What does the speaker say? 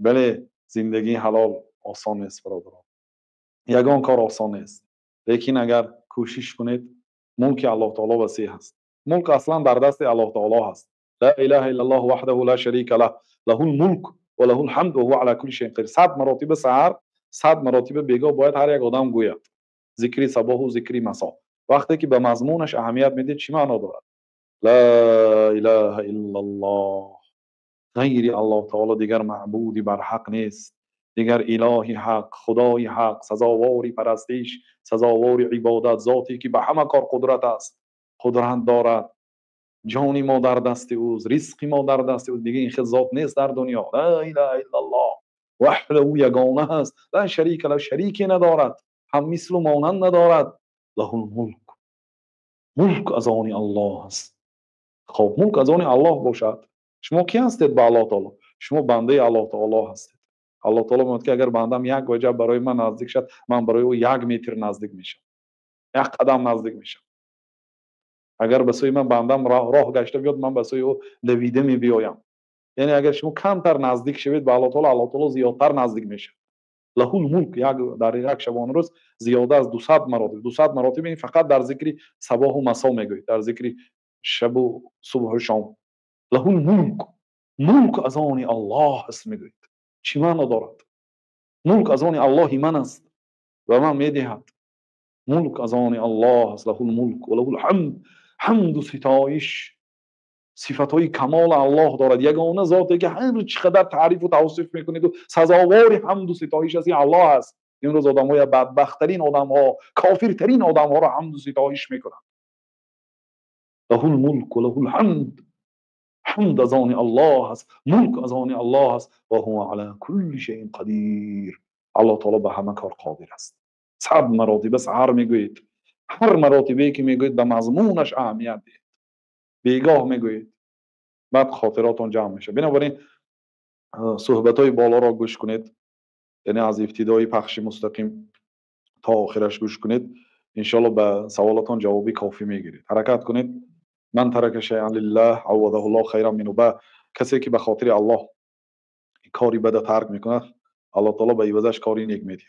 بله زندگی حلال آسان نیست برادران، یگان کار آسان نیست، لیکن اگر کوشش کنید ملک الله تعالی وسیع است. ملک اصلا در دست الله تعالی است. لا اله الا الله وحده لا شریک له، له الملک و له الحمد و هو علی کل شیء قدیر. 100 مراتب سحر، 100 مراتب بیگاه باید هر یک آدم گوید. ذکری صباح و ذکری مسا. وقتی که به مضمونش اهمیت میدید چی معنا دارد؟ لا اله الا الله، غیر الله تعالی دیگر معبودی بر حق نیست، دیگر الهی حق، خدای حق، سزاواری پرستش، سزاواری عبادت، ذاتی که به همه کار قدرت است، قدرت دارد. جانی ما در دست اوست، رزق ما در دست اوست، دیگه این ذات نیست در دنیا. لا اله الا الله وحده او یگانه است، لا شریک له، شریکی ندارد، هم مثل و مانند ندارد. له الملک، ملک از آن الله است. خب ملک از آن الله باشد، شما کی هستید با الله تعالی؟ شما بنده الله تعالی هستید. الله تعالی میگه که اگر بندم یک وجه برای من نزدیک شد، من برای او 1 متر نزدیک میشم، 1 قدم نزدیک میشم. اگر به سوی من بندم راه گشته بیاد، من به سوی او دویده می بیایم. یعنی اگر شما کمتر نزدیک شوید به الله تعالی زیادتر نزدیک میشه. له الملک، در یک شبانه روز زیاده از 200 مراتب. 200 مراتب این فقط در ذکر صباح و مسا میگوید، در ذکر شب و صبح و شام. له الملک، ملک از آن الله است میگوید. چی معنی دارد؟ ملک از آن الله من است و من میدهد. ملک از آن الله است. له الملک و له الحمد، حمد و ستایش، صفتهای کمال الله دارد. یگانه ذاتی که هر چقدر تعریف و توصیف میکنید و سزاوار حمد و ستایش از این الله است. این روز آدم‌های بدبخت‌ترین آدم‌ها، کافرترین آدم‌ها را حمد و ستایش میکنند. له الملک و له الحمد، حمد از آن الله است، ملک از آن الله است و هو علی کل شیء قدیر. الله تعالی به همه کار قادر است. 100 مراتب سحر میگوید، هر مراتبی که میگوید به مضمونش اهمیت دهید، بیگاه میگوید، بعد خاطراتون جمع میشه. بنابراین صحبت‌های بالا را گوش کنید، یعنی از ابتدای پخش مستقیم تا آخرش گوش کنید، انشالله به سوالاتون جوابی کافی میگیرید. حرکت کنید. من ترک شیئا لله عوضه الله خیرا منه. کسی که به خاطر الله کاری بد ترک میکنه، الله تعالی به عوضش کاری نیک میده.